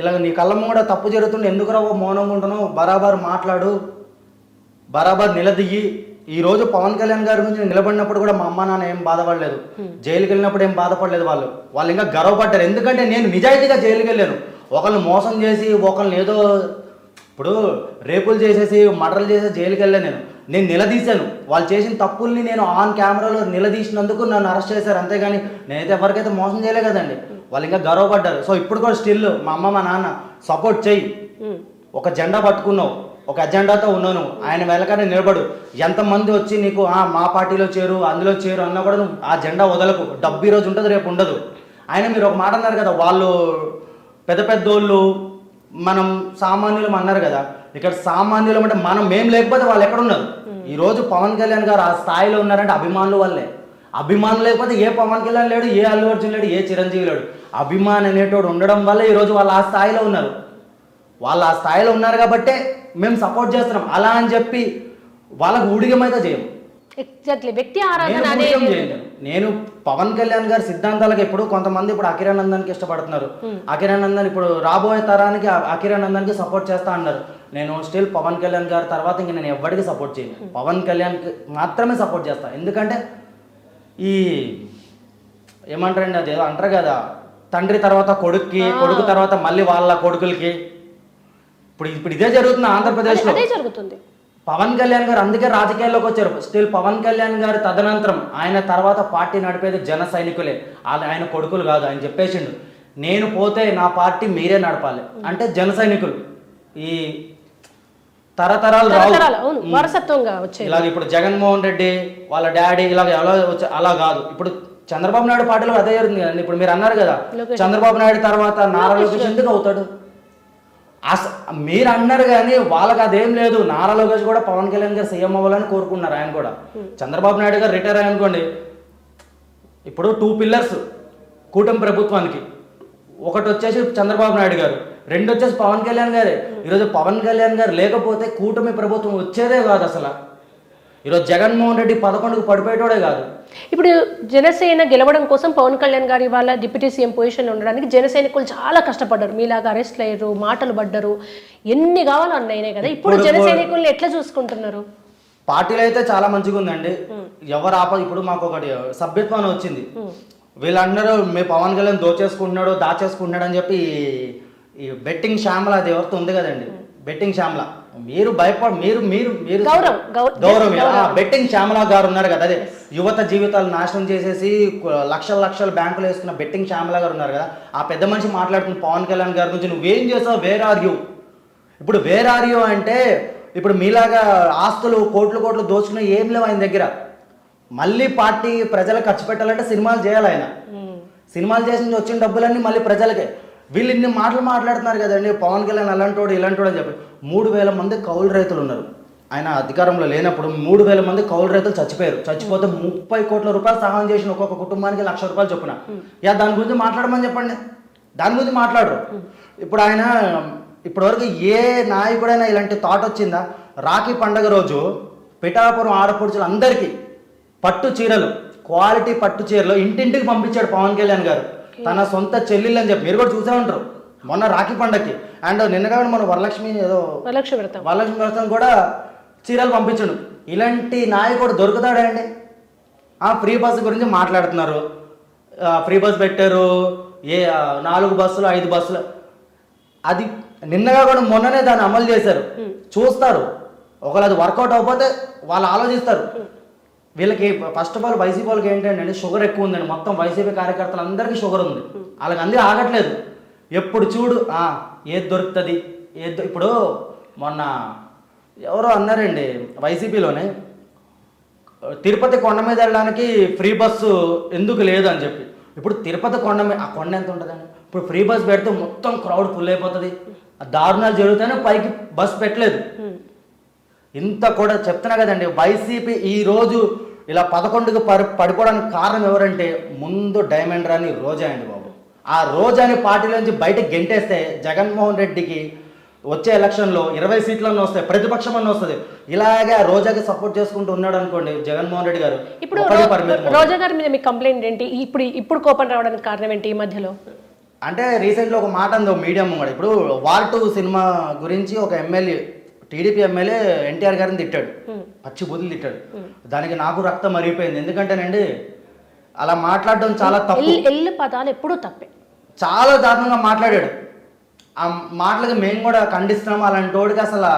ఇలా నీ కళ్ళ ముంగడ తప్పు జరుగుతుండే ఎందుకురా మౌనంగా ఉంటున్నావు, బరాబర్ మాట్లాడు, బరాబర్ నిలదీయి. ఈ రోజు పవన్ కళ్యాణ్ గారి గురించి నిలబడినప్పుడు కూడా మా అమ్మ నాన్న ఏం బాధపడలేదు, జైలుకి వెళ్ళినప్పుడు ఏం బాధపడలేదు. వాళ్ళు ఇంకా గర్వపడ్డారు. ఎందుకంటే నేను నిజాయితీగా జైలుకి వెళ్ళాను. ఒకళ్ళని మోసం చేసి, ఒకళ్ళని ఏదో ఇప్పుడు రేపులు చేసేసి, మర్డర్లు చేసేసి జైలుకి వెళ్ళాను. నేను నిలదీశాను. వాళ్ళు చేసిన తప్పుల్ని నేను ఆన్ కెమెరాలో నిలదీసినందుకు నన్ను అరెస్ట్ చేశారు. అంతేగాని నేనైతే ఎవరికైతే మోసం చేయలే కదండి. వాళ్ళు ఇంకా గర్వపడ్డారు. సో ఇప్పుడు కూడా స్టిల్ మా అమ్మ మా నాన్న సపోర్ట్ చెయ్యి, ఒక జెండా పట్టుకున్నావు, ఒక అజెండాతో ఉన్నాను, ఆయన వెనకనే నిలబడు. ఎంతమంది వచ్చి నీకు మా పార్టీలో చేరు, అందులో చేరు అన్నా కూడా నువ్వు ఆ జెండా వదలకు. డబ్బు ఈరోజు ఉంటుంది, రేపు ఉండదు. ఆయన మీరు ఒక మాట అన్నారు కదా, వాళ్ళు పెద్దోళ్ళు, మనం సామాన్యులం అన్నారు కదా. ఇక్కడ సామాన్యులం అంటే మేము లేకపోతే వాళ్ళు ఎక్కడున్నారు? ఈరోజు పవన్ కళ్యాణ్ గారు ఆ స్థాయిలో ఉన్నారంటే అభిమానుల వల్లే. అభిమానులు లేకపోతే ఏ పవన్ కళ్యాణ్ లేడు, ఏ అల్లు అర్జున్ లేడు, ఏ చిరంజీవి లేడు. అభిమానం అనేటోడు ఉండడం వల్ల ఈరోజు వాళ్ళు ఆ స్థాయిలో ఉన్నారు. వాళ్ళు ఆ స్థాయిలో ఉన్నారు కాబట్టే మేము సపోర్ట్ చేస్తున్నాం. అలా అని చెప్పి వాళ్ళకు ఊడిగమైతే చేయము. ఎగ్జాక్ట్లీ, వ్యక్తి ఆరాధన. నేను పవన్ కళ్యాణ్ గారి సిద్ధాంతాలకు ఇప్పుడు కొంతమంది ఇప్పుడు అఖిరానందానికి ఇష్టపడుతున్నారు. అఖిరానందన్ ఇప్పుడు రాబోయే తరానికి అఖిరానందానికి సపోర్ట్ చేస్తా అన్నారు. నేను స్టిల్ పవన్ కళ్యాణ్ గారి తర్వాత ఇంక నేను ఎవరికి సపోర్ట్ చేయను, పవన్ కళ్యాణ్కి మాత్రమే సపోర్ట్ చేస్తాను. ఎందుకంటే ఈ ఏమంటారండి, అది ఏదో అంటారు కదా, తండ్రి తర్వాత కొడుక్కి, కొడుకు తర్వాత మళ్ళీ వాళ్ళ కొడుకులకి. ఇప్పుడు ఇదే జరుగుతుంది ఆంధ్రప్రదేశ్లో. జరుగుతుంది. పవన్ కళ్యాణ్ గారు అందుకే రాజకీయాల్లోకి వచ్చారు. స్టిల్ పవన్ కళ్యాణ్ గారు తదనంతరం ఆయన తర్వాత పార్టీ నడిపేది జన సైనికులే, ఆయన కొడుకులు కాదు. ఆయన చెప్పేసిండు, నేను పోతే నా పార్టీ మీరే నడపాలి అంటే జన సైనికులు. ఈ తరతరాలు వారసత్వంగా వచ్చాయి. ఇలాగ ఇప్పుడు జగన్మోహన్ రెడ్డి వాళ్ళ డాడీ ఇలాగ ఎలా వచ్చి అలా కాదు. ఇప్పుడు చంద్రబాబు నాయుడు పార్టీలో అదే జరుగుతుంది కదండి. ఇప్పుడు మీరు అన్నారు కదా, చంద్రబాబు నాయుడు తర్వాత నారా లోకేష్ ఎందుకు అవుతాడు? మీరు అన్నారు కానీ వాళ్ళకి అదేం లేదు. నారా లోకేష్ కూడా పవన్ కళ్యాణ్ గారు సీఎం అవ్వాలని కోరుకున్నారు. ఆయన కూడా చంద్రబాబు నాయుడు గారు రిటైర్ అయ్యనుకోండి, ఇప్పుడు 2 పిల్లర్స్ కూటమి ప్రభుత్వానికి. ఒకటి వచ్చేసి చంద్రబాబు నాయుడు గారు, 2 వచ్చేసి పవన్ కళ్యాణ్ గారే. ఈరోజు పవన్ కళ్యాణ్ గారు లేకపోతే కూటమి ప్రభుత్వం వచ్చేదే కాదు అసలు. ఈరోజు జగన్మోహన్ రెడ్డి 11కు పడిపోయేటోడే కాదు. ఇప్పుడు జనసేన గెలవడం కోసం పవన్ కళ్యాణ్ గారి వాళ్ళ డిప్యూటీ సీఎం పొజిషన్లో ఉండడానికి జనసైనికులు చాలా కష్టపడ్డారు. మీలాగా అరెస్ట్ అయ్యారు, మాటలు పడ్డారు, ఎన్ని కావాలో అన్నయ్యనే కదా. ఇప్పుడు జనసైనికుల్ని ఎట్లా చూసుకుంటున్నారు? పార్టీలో అయితే చాలా మంచిగా ఉందండి. ఎవరు ఇప్పుడు మాకు ఒకటి సభ్యత్వం అని వచ్చింది. వీళ్ళందరూ మీ పవన్ కళ్యాణ్ దాచేసుకుంటున్నాడు అని చెప్పి ఈ బెట్టింగ్ శ్యామల అది ఎవరితో ఉంది కదండి, బెట్టింగ్ శ్యామల. మీరు మీరు మీరు మీరు గౌరవం బెట్టింగ్ శ్యామల గారు ఉన్నారు కదా, అదే యువత జీవితాలు నాశనం చేసేసి లక్షల బ్యాంకులు వేసుకున్న బెట్టింగ్ శ్యామల గారు ఉన్నారు కదా, ఆ పెద్ద మనిషి మాట్లాడుతున్న పవన్ కళ్యాణ్ గారి గురించి నువ్వేం చేసావు, వేర్ ఆర్ యూ. ఇప్పుడు వేర్ ఆర్ యూ అంటే ఇప్పుడు మీలాగా ఆస్తులు కోట్లు దోచుకున్న ఏం లేవు ఆయన దగ్గర. మళ్ళీ పార్టీ ప్రజలకు ఖర్చు పెట్టాలంటే సినిమాలు చేయాలి ఆయన. సినిమాలు చేసి వచ్చిన డబ్బులన్నీ మళ్ళీ ప్రజలకే. వీళ్ళు ఇన్ని మాటలు మాట్లాడుతున్నారు కదండి, పవన్ కళ్యాణ్ అలాంటోడు ఇలాంటోడు అని చెప్పి. 3,000 మంది కౌలు రైతులు ఉన్నారు ఆయన అధికారంలో లేనప్పుడు. 3,000 మంది కౌలు రైతులు చచ్చిపోయారు. చచ్చిపోతే 30 కోట్ల రూపాయలు సహాయం చేసిన ఒక్కొక్క కుటుంబానికి 1,00,000 రూపాయలు చొప్పున. దాని గురించి మాట్లాడమని చెప్పండి, దాని గురించి మాట్లాడరు. ఇప్పుడు ఆయన ఇప్పటివరకు ఏ నాయకుడైనా ఇలాంటి థాట్ వచ్చిందా? రాఖీ పండగ రోజు పిఠాపురం ఆడపడుచులు అందరికీ పట్టు చీరలు, క్వాలిటీ పట్టు చీరలు ఇంటింటికి పంపించాడు పవన్ కళ్యాణ్ గారు, తన సొంత చెల్లెళ్ళు అని చెప్పి. మీరు కూడా చూసే ఉంటారు మొన్న రాఖీ పండగకి. అండ్ నిన్నగా మన వరలక్ష్మి వ్రతం కూడా చీరలు పంపించడు. ఇలాంటి నాయకుడు దొరుకుతాడండి? ఫ్రీ బస్సు గురించి మాట్లాడుతున్నారు. ఫ్రీ బస్ పెట్టారు, 4 బస్సులు 5 బస్సులు. అది నిన్నగా కూడా మొన్ననే దాన్ని అమలు చేశారు. చూస్తారు, ఒకవేళ అది వర్కౌట్ అవ్వకపోతే వాళ్ళు ఆలోచిస్తారు. వీళ్ళకి ఫస్ట్ ఆఫ్ ఆల్ వైసీపీ వాళ్ళకి ఏంటంటే షుగర్ ఎక్కువ ఉందండి. మొత్తం వైసీపీ కార్యకర్తలందరికీ షుగర్ ఉంది. వాళ్ళకి అందరూ ఆగట్లేదు. ఎప్పుడు చూడు ఏది దొరుకుతుంది ఇప్పుడు మొన్న ఎవరో అన్నారండి వైసీపీలోనే, తిరుపతి కొండ మీద వెళ్ళడానికి ఫ్రీ బస్సు ఎందుకు లేదు అని చెప్పి. ఇప్పుడు తిరుపతి కొండ మీద ఆ కొండ ఎంత ఉంటుందండి? ఇప్పుడు ఫ్రీ బస్ పెడితే మొత్తం క్రౌడ్ ఫుల్ అయిపోతుంది, దారుణాలు జరుగుతాయని పైకి బస్ పెట్టలేదు. ఇంత కూడా చెప్తున్నా కదండి. వైసీపీ ఈరోజు ఇలా 11కు పడిపోవడానికి కారణం ఎవరంటే ముందు డైమండ్ రాని రోజా అండి బాబు. ఆ రోజాని పార్టీలోంచి బయట గెంటేస్తే జగన్మోహన్ రెడ్డికి వచ్చే ఎలక్షన్లో 20 సీట్లన్నీ వస్తాయి, ప్రతిపక్షం అన్న వస్తుంది. ఇలాగే రోజాకి సపోర్ట్ చేసుకుంటూ ఉన్నాడు అనుకోండి జగన్మోహన్ రెడ్డి గారు. ఇప్పుడు రోజా గారి మీద మీ కంప్లైంట్ ఏంటి? ఇప్పుడు కోపం రావడానికి కారణం ఏంటి ఈ మధ్యలో? అంటే రీసెంట్గా ఒక మాట ఉంది మీడియం కూడా. ఇప్పుడు వార్ 2 సినిమా గురించి ఒక ఎమ్మెల్యే, టీడీపీ ఎమ్మెల్యే ఎన్టీఆర్ గారిని తిట్టాడు, పచ్చి బుద్ధులు తిట్టాడు. దానికి నాకు రక్తం మరిగిపోయింది. ఎందుకంటేనండి అలా మాట్లాడడం చాలా తప్పు. ఎల్లు పదాలు ఎప్పుడూ తప్పే, చాలా దారుణంగా మాట్లాడాడు. ఆ మాటలకు మేము కూడా ఖండిస్తున్నాం. అలాంటి వాడికి అసలు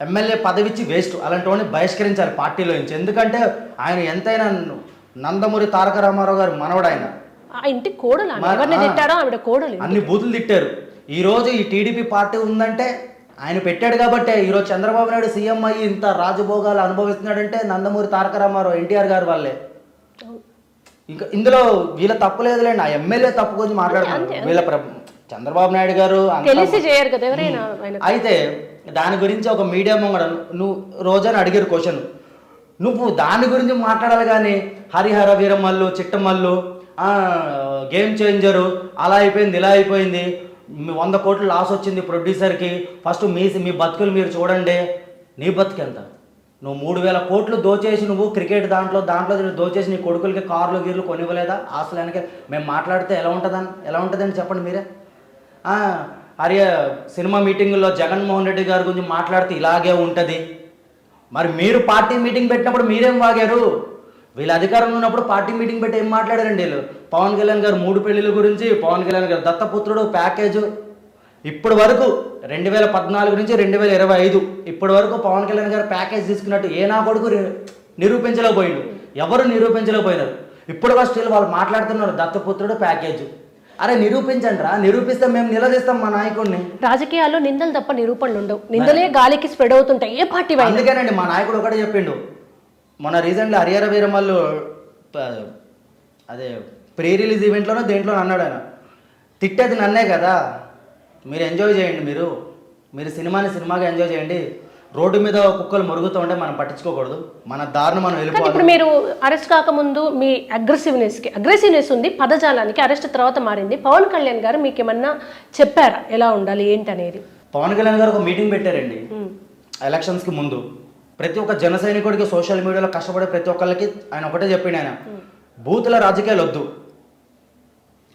ఎమ్మెల్యే పదవిచ్చి వేస్ట్. అలాంటి వాడిని బహిష్కరించాలి పార్టీలో నుంచి. ఎందుకంటే ఆయన ఎంతైనా నందమూరి తారక రామారావు గారు మనవడు. ఆయన ఇంటి కోడలు, ఆవిడ కోడలు, అన్ని బూతులు తిట్టారు. ఈరోజు ఈ టీడీపీ పార్టీ ఉందంటే ఆయన పెట్టాడు కాబట్టే. ఈరోజు చంద్రబాబు నాయుడు సీఎం అయ్యి ఇంత రాజభోగాలు అనుభవిస్తున్నాడంటే నందమూరి తారక రామారావు ఎన్టీఆర్ గారు వాళ్ళే. ఇంకా ఇందులో వీళ్ళ తప్పు లేదులేండి, ఆ ఎమ్మెల్యే తప్పు గురించి మాట్లాడుతున్నారు. వీళ్ళ చంద్రబాబు నాయుడు గారు చేయరు కదా ఎవరైనా. అయితే దాని గురించి ఒక మీడియా ముంగడ నువ్వు రోజాని అడిగారు క్వశ్చన్, నువ్వు దాని గురించి మాట్లాడాలి కానీ హరిహర వీరమల్లు చిట్టమల్లు గేమ్ చేంజరు అలా అయిపోయింది ఇలా అయిపోయింది, 100 కోట్లు లాస్ వచ్చింది ప్రొడ్యూసర్కి, ఫస్ట్ మీ బతుకులు మీరు చూడండి. నీ బతుకు ఎంత? నువ్వు 3,000 కోట్లు దోచేసి నువ్వు క్రికెట్ దాంట్లో దోచేసి నీ కొడుకులకి కార్లు గీర్లు కొనివ్వలేదా? ఆస్తులు వెనక మేము మాట్లాడితే ఎలా ఉంటుందని చెప్పండి మీరే. సినిమా మీటింగుల్లో జగన్మోహన్ రెడ్డి గారి గురించి మాట్లాడితే ఇలాగే ఉంటుంది. మరి మీరు పార్టీ మీటింగ్ పెట్టినప్పుడు మీరేం వాగారు? వీళ్ళ అధికారంలో ఉన్నప్పుడు పార్టీ మీటింగ్ పెట్టి ఏం మాట్లాడారండి వీళ్ళు? పవన్ కళ్యాణ్ గారు 3 పెళ్లిళ్ళ గురించి, పవన్ కళ్యాణ్ గారు దత్తపుత్రుడు ప్యాకేజు. ఇప్పటి వరకు 2014 నుంచి 2025 ఇప్పటి వరకు పవన్ కళ్యాణ్ గారు ప్యాకేజ్ తీసుకున్నట్టు ఏ నా కొడుకు నిరూపించలేకపోయిండు. ఎవరు నిరూపించలేకపోయినారు. ఇప్పుడు స్టిల్ వాళ్ళు మాట్లాడుతున్నారు దత్తపుత్రుడు ప్యాకేజ్. అరే నిరూపించండి రా, నిరూపిస్తే మేము నిలదీస్తాం మా నాయకుడిని. రాజకీయాల్లో నిందలు తప్ప నిరూపణలు ఉండవు, నిందలే గాలికి స్ప్రెడ్ అవుతుంటాయి ఏ పార్టీ. అందుకేనండి మా నాయకుడు ఒకటే చెప్పిండు మొన్న రీసెంట్లీ హరిహర వీరమల్లు అదే ప్రీ రిలీజ్ ఈవెంట్లోనో దేంట్లో అన్నాడు ఆయన, తిట్టేది నన్నే కదా, మీరు ఎంజాయ్ చేయండి, మీరు సినిమాగా ఎంజాయ్ చేయండి, రోడ్డు మీద కుక్కలు మురుగుతూ ఉంటే మనం పట్టించుకోకూడదు, మన దారిని మనం వెళ్ళిపోవాలి. ఇప్పుడు మీరు అరెస్ట్ కాకముందు మీ అగ్రెసివ్నెస్ ఉంది, పదజాలానికి అరెస్ట్ తర్వాత మారింది. పవన్ కళ్యాణ్ గారు మీకు ఏమన్నా చెప్పారా ఎలా ఉండాలి ఏంటి అనేది? పవన్ కళ్యాణ్ గారు ఒక మీటింగ్ పెట్టారండి ఎలక్షన్స్కి ముందు. ప్రతి ఒక్క జన సైనికుడికి సోషల్ మీడియాలో కష్టపడే ప్రతి ఒక్కరికి ఆయన ఒకటే చెప్పిండు, ఆయన బూతుల రాజకీయాలు వద్దు,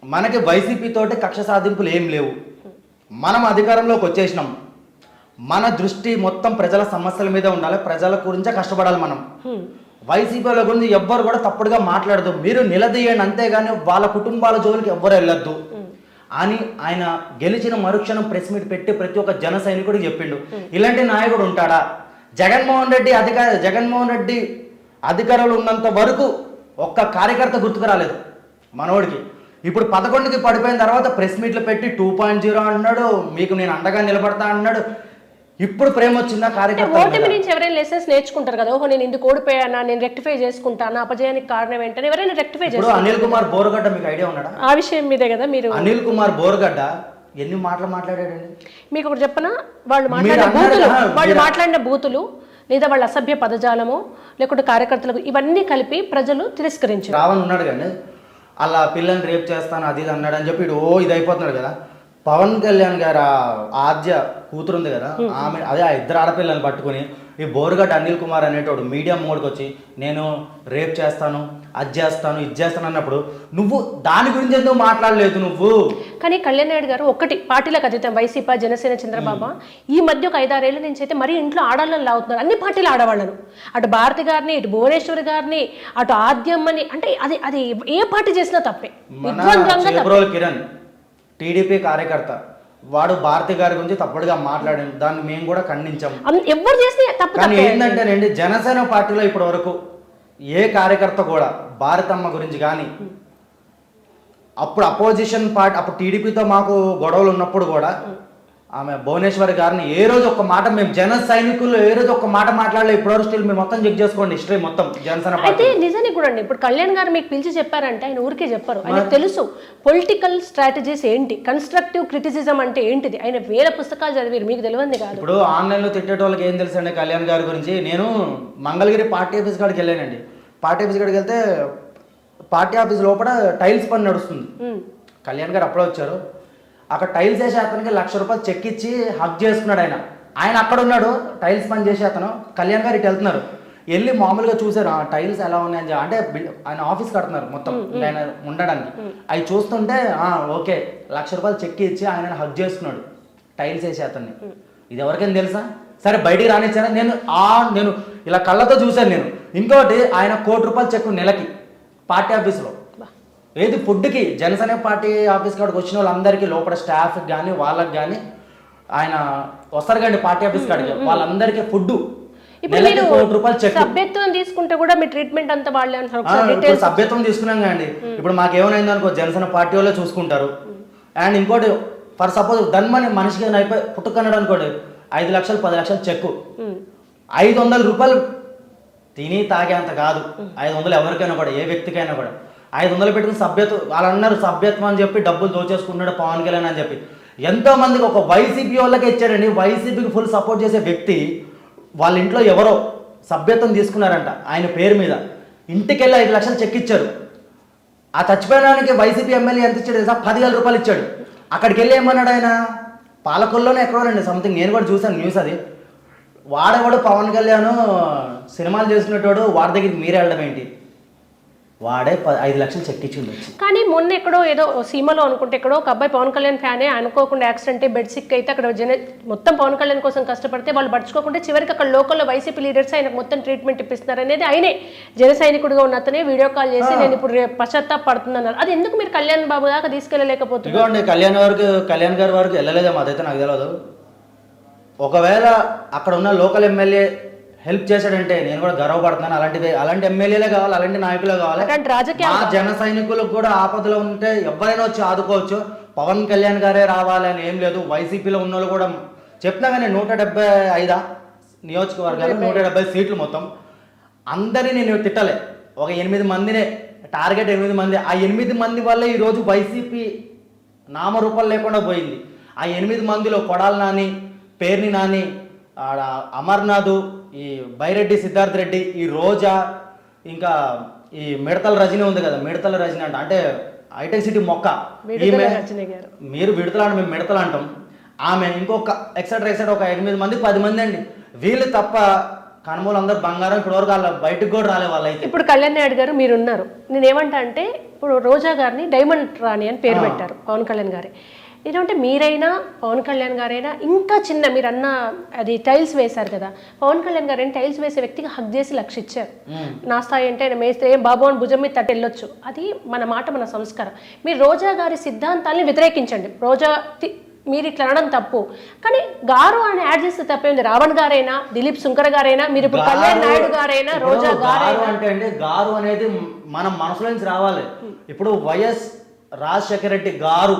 మనకి వైసీపీ తోటి కక్ష సాధింపులు ఏం లేవు, మనం అధికారంలోకి వచ్చేసినాం, మన దృష్టి మొత్తం ప్రజల సమస్యల మీద ఉండాలి, ప్రజల గురించే కష్టపడాలి మనం. వైసీపీల గురించి ఎవ్వరు కూడా తప్పుడుగా మాట్లాడదు, మీరు నిలదీయండి అంతేగాని వాళ్ళ కుటుంబాల జోలికి ఎవ్వరు వెళ్ళొద్దు అని ఆయన గెలిచిన మరుక్షణం ప్రెస్ మీట్ పెట్టి ప్రతి ఒక్క జన సైనికుడికి చెప్పిండు. ఇలాంటి నాయకుడు ఉంటాడా? జగన్మోహన్ రెడ్డి అధికారులు ఉన్నంత వరకు ఒక్క కార్యకర్త గుర్తుకు రాలేదు మనోడికి. ఇప్పుడు 11కి పడిపోయిన తర్వాత ప్రెస్ మీట్లు పెట్టి 2.0 అంటున్నాడు, మీకు నేను అండగా నిలబడతా అంటున్నాడు. ఇప్పుడు ప్రేమ వచ్చిందా కార్యకర్త? ఓటమి నుంచి ఎవరైనా లెసన్స్ నేర్చుకుంటారు కదా, ఓహో నేను ఇందుకు ఓడిపోయానా, నేను రెక్టిఫై చేసుకుంటానా, అపజయానికి కారణం ఏంటని ఎవరైనా రెక్టిఫై ఇప్పుడు అనిల్ కుమార్ బోరగడ్డ మీకు ఐడియా ఉన్నాడా? ఆ విషయం మీదే కదా మీరు. అనిల్ కుమార్ బోరగడ్డ ఎన్ని మాటలు మాట్లాడాడండి మీకు ఒకటి చెప్పనా, వాళ్ళు మాట్లాడిన బూతులు లేదా వాళ్ళ అసభ్య పదజాలము లేకుంటే కార్యకర్తలకు ఇవన్నీ కలిపి ప్రజలు తిరస్కరించారు. రావణ్ ఉన్నాడు కానీ అలా పిల్లల్ని రేప్ చేస్తాను అది ఇది అన్నాడు అని చెప్పి ఇది అయిపోతున్నాడు కదా. పవన్ కళ్యాణ్ గారు ఆద్య కూతురు ఉంది కదా, ఆమె అదే ఆ ఇద్దరు ఆడపిల్లల్ని పట్టుకుని ఈ బోరుగడ్డ అనిల్ కుమార్ అనేటోడు మీడియా మోడ్కి వచ్చి నేను రేప్ చేస్తాను, అది చేస్తాను, ఇది చేస్తాను అన్నప్పుడు నువ్వు దాని గురించి ఎందుకు మాట్లాడలేదు నువ్వు? కానీ కళ్యాణ్ నాయుడు గారు ఒక్కటి పార్టీలకు అతీతం వైసీపీ, జనసేన, చంద్రబాబు ఈ మధ్య ఒక 5-6 ఏళ్ల నుంచి అయితే మరీ ఇంట్లో ఆడాలని లాగుతున్నారు, అన్ని పార్టీలు ఆడవాళ్ళను, అటు భారతి గారిని, ఇటు భువనేశ్వరి గారిని, అటు ఆద్యమ్మని, అంటే అది ఏ పార్టీ చేసినా తప్పే. కిరణ్ టీడీపీ కార్యకర్త, వాడు భారతి గారి గురించి తప్పుడుగా మాట్లాడాను, దాన్ని మేము కూడా ఖండించాం. ఎవరు చేస్తే తప్పు. కానీ ఏంటంటేనండి, జనసేన పార్టీలో ఇప్పటి వరకు ఏ కార్యకర్త కూడా భారతమ్మ గురించి కానీ, అప్పుడు అపోజిషన్ పార్టీ అప్పుడు టీడీపీతో మాకు గొడవలు ఉన్నప్పుడు కూడా ఆమె భువనేశ్వరి గారిని ఏ రోజు ఒక్క మాట, మేము జన సైనికులు ఏ రోజు ఒక్క మాట మాట్లాడలేదు ఇప్పటివరకు. స్టిల్ మీరు మొత్తం చెక్ చేసుకోండి హిస్టరీ మొత్తం జనసేన పార్టీ. అయితే నిజానికి కూడా అండి, ఇప్పుడు కళ్యాణ్ గారు మీకు పిలిచి చెప్పారంటే ఆయన ఊరికే చెప్పారు, ఆయనకు తెలుసు పొలిటికల్ స్ట్రాటజీస్ ఏంటి, కన్స్ట్రక్టివ్ క్రిటిసిజం అంటే ఏంటిది, ఆయన వేల పుస్తకాలు చదివారు, మీకు తెలియంది కాదు. ఇప్పుడు ఆన్లైన్లో తిట్టేటోళ్ళకి ఏం తెలుసు అండి కళ్యాణ్ గారి గురించి. నేను మంగళగిరి పార్టీ ఆఫీస్ కాడికి వెళ్ళానండి. పార్టీ ఆఫీస్ కాడికి వెళ్తే పార్టీ ఆఫీస్ లోపల టైల్స్ పని నడుస్తుంది. కళ్యాణ్ గారు అప్పుడే వచ్చారు. అక్కడ టైల్స్ వేసే అతనికి 1,00,000 రూపాయలు చెక్ ఇచ్చి హక్ చేసుకున్నాడు. ఆయన అక్కడ ఉన్నాడు, టైల్స్ పని చేసే అతను. కళ్యాణ్ గారు ఇటు వెళ్తున్నారు, వెళ్ళి మామూలుగా చూసారు ఆ టైల్స్ ఎలా ఉన్నాయని. అంటే ఆయన ఆఫీస్ కడుతున్నారు మొత్తం ఆయన ఉండడానికి. అవి చూస్తుంటే ఓకే 1,00,000 రూపాయలు చెక్ ఇచ్చి ఆయన హక్ చేసుకున్నాడు టైల్స్ వేసే అతన్ని. ఇది ఎవరికైనా తెలుసా? సరే బయటికి రానిచ్చాను నేను ఇలా కళ్ళతో చూశాను నేను. ఇంకోటి ఆయన 1 కోటి రూపాయలు చెక్ నెలకి పార్టీ ఆఫీస్లో, ఏది ఫుడ్కి జనసేన పార్టీ ఆఫీస్ కాడికి వచ్చిన వాళ్ళందరికీ లోపల స్టాఫ్కి కానీ వాళ్ళకి కానీ ఆయన వస్తారు కానీ పార్టీ ఆఫీస్ కాడికి వాళ్ళందరికీ ఫుడ్ నెలకి 1 కోటి రూపాయలు చెక్. సభ్యత్వం తీసుకుంటే కూడా మీ ట్రీట్మెంట్ అంతా వాళ్ళే సభ్యత్వం తీసుకున్నాం కానీ ఇప్పుడు మాకేమైంది అనుకో జనసేన పార్టీ వాళ్ళే చూసుకుంటారు. అండ్ ఇంకోటి ఫర్ సపోజ్ ధన్మని మనిషికి అయిపోయి పుట్టుకున్నాడు అనుకోండి 5 లక్షలు 10 లక్షలు చెక్కు, 500 రూపాయలు తిని తాగేంత కాదు. 500 ఎవరికైనా కూడా, ఏ వ్యక్తికైనా కూడా 500 పెట్టుకుని సభ్యత్వం, వాళ్ళు అన్నారు సభ్యత్వం అని చెప్పి డబ్బులు దోచేసుకున్నాడు పవన్ కళ్యాణ్ అని చెప్పి. ఎంతో మందికి ఒక వైసీపీ వాళ్ళకే ఇచ్చాడండి. వైసీపీకి ఫుల్ సపోర్ట్ చేసే వ్యక్తి వాళ్ళ ఇంట్లో ఎవరో సభ్యత్వం తీసుకున్నారంట ఆయన పేరు మీద. ఇంటికి వెళ్ళి 5 లక్షలు చెక్ ఇచ్చారు. ఆ చచ్చిపోయడానికి వైసీపీ ఎమ్మెల్యే ఎంత ఇచ్చాడు తెలుసా? 10,000 రూపాయలు ఇచ్చాడు. అక్కడికి వెళ్ళి ఏమన్నాడు ఆయన, పాలకొల్లోనే ఎక్కడోనండి సంథింగ్, నేను కూడా చూశాను న్యూస్ అది. వాడేవాడు పవన్ కళ్యాణ్ సినిమాలు చేసుకునేటోడు, వాడి దగ్గరికి మీరే వెళ్ళడం ఏంటి? వాడే 5 లక్షలు చెక్ ఇచ్చింది. కానీ మొన్న ఎక్కడో ఏదో సీమలో అనుకుంటే ఎక్కడో ఒక అబ్బాయి పవన్ కళ్యాణ్ ఫ్యానే అనుకోకుండా యాక్సిడెంట్ బెడ్ సిక్ అయితే అక్కడ మొత్తం పవన్ కళ్యాణ్ కోసం కష్టపడితే వాళ్ళు పడుచుకోకుండా చివరికి అక్కడ లోకల్లో వైసీపీ లీడర్స్ ఆయనకు మొత్తం ట్రీట్మెంట్ ఇప్పిస్తున్నారు అనేది ఆయనే జన సైనికుడిగా ఉన్న అతనే వీడియో కాల్ చేసి నేను ఇప్పుడు పశ్చాత్తాపడుతున్నాను. అది ఎందుకు మీరు కళ్యాణ్ బాబు దాకా తీసుకెళ్ళలేకపోతున్నారు? కళ్యాణ్ గారి వరకు వెళ్ళలేదేమో, అదైతే నాకు తెలియదు. ఒకవేళ అక్కడ ఉన్న లోకల్ ఎమ్మెల్యే హెల్ప్ చేశాడంటే నేను కూడా గర్వపడుతున్నాను. అలాంటి ఎమ్మెల్యేలే కావాలి, అలాంటి నాయకులే కావాలి. మా జన సైనికులకు కూడా ఆపదలో ఉంటే ఎవరైనా వచ్చి ఆదుకోవచ్చు. పవన్ కళ్యాణ్ గారే రావాలి అని ఏం లేదు. వైసీపీలో ఉన్న వాళ్ళు కూడా చెప్తున్నా కానీ 175 నియోజకవర్గాలు 170 సీట్లు మొత్తం. అందరినీ నేను తిట్టలే, ఒక 8 మందినే టార్గెట్, 8 మంది. ఆ 8 మంది వల్లే ఈరోజు వైసీపీ నామరూపాలు లేకుండా పోయింది. ఆ 8 మందిలో కొడాలి నాని, పేర్ని నాని, అమర్నాథ్, ఈ బైరెడ్డి సిద్ధార్థ్ రెడ్డి, ఈ రోజా, ఇంకా ఈ మిడతల రజనీ ఉంది కదా, మిడతల రజనీ అంటే హైటెక్ సిటీ మొక్క, ఈమె మీరు విడతలు అంటే మేము మిడతలు అంటాం. ఆమె ఇంకొక ఎక్సెట్రా ఒక 8 మంది 10 మంది అండి. వీళ్ళు తప్ప కనుమూలు అందరు బంగారం ఇప్పటివరకు వాళ్ళ బయటకు కూడా రాలే వాళ్ళైతే. ఇప్పుడు కళ్యాణ్ నాయుడు గారు మీరున్నారు, నేనేమంటా అంటే ఇప్పుడు రోజా గారిని డైమండ్ రాణి అని పేరు పెట్టారు పవన్ కళ్యాణ్ గారి. ఏంటంటే మీరైనా పవన్ కళ్యాణ్ గారైనా ఇంకా చిన్న మీరు అన్న అది టైల్స్ వేశారు కదా, పవన్ కళ్యాణ్ గారైనా టైల్స్ వేసే వ్యక్తికి హక్ చేసి లక్ష ఇచ్చారు. నా స్థాయి అంటే ఆయన మేస్తే ఏం బాబు అని భుజం మీద తట్టి వెళ్ళొచ్చు, అది మన మాట మన సంస్కారం. మీరు రోజా గారి సిద్ధాంతాలని వ్యతిరేకించండి, రోజా మీరు ఇట్లా అనడం తప్పు, కానీ గారు అని యాడ్ చేస్తే తప్పేంది. రావణ్ గారైనా దిలీప్ శంకర్ గారైనా మీరు ఇప్పుడు కళ్యాణ్ నాయుడు గారైనా రోజా గారు అంటే గారు అనేది మనం మనసులో నుంచి రావాలి. ఇప్పుడు వైఎస్ రాజశేఖర రెడ్డి గారు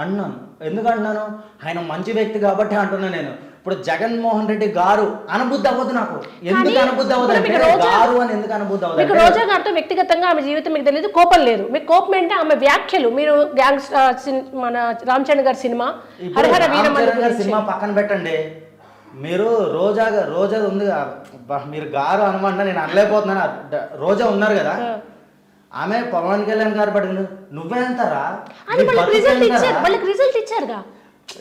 అన్నాను, ఎందుకంటున్నాను ఆయన మంచి వ్యక్తి కాబట్టి అంటున్నాను నేను. ఇప్పుడు జగన్మోహన్ రెడ్డి గారు అనబుద్ధి అవ్వదు నాకు. ఎందుకు అనబుద్ధి అవ్వదు అంటే గారు అని ఎందుకు అనబుద్ధి అవ్వదు? మీకు రోజా గారితో వ్యక్తిగతంగా ఆమె జీవితం మీకు తెలియదు, కోపం లేదు, మీకు కోపం అంటే ఆమె వ్యాఖ్యలు. మీరు మన రామ్ చరణ్ గారి సినిమా హరిహర వీరమల్లు సినిమా పక్కన పెట్టండి, మీరు రోజా ఉంది, మీరు గారు అనమాట నేను అనలేకపోతున్నాను. రోజా ఉన్నారు కదా, ఆమె పవన్ కళ్యాణ్ గారు పడింది నువ్వేంతరా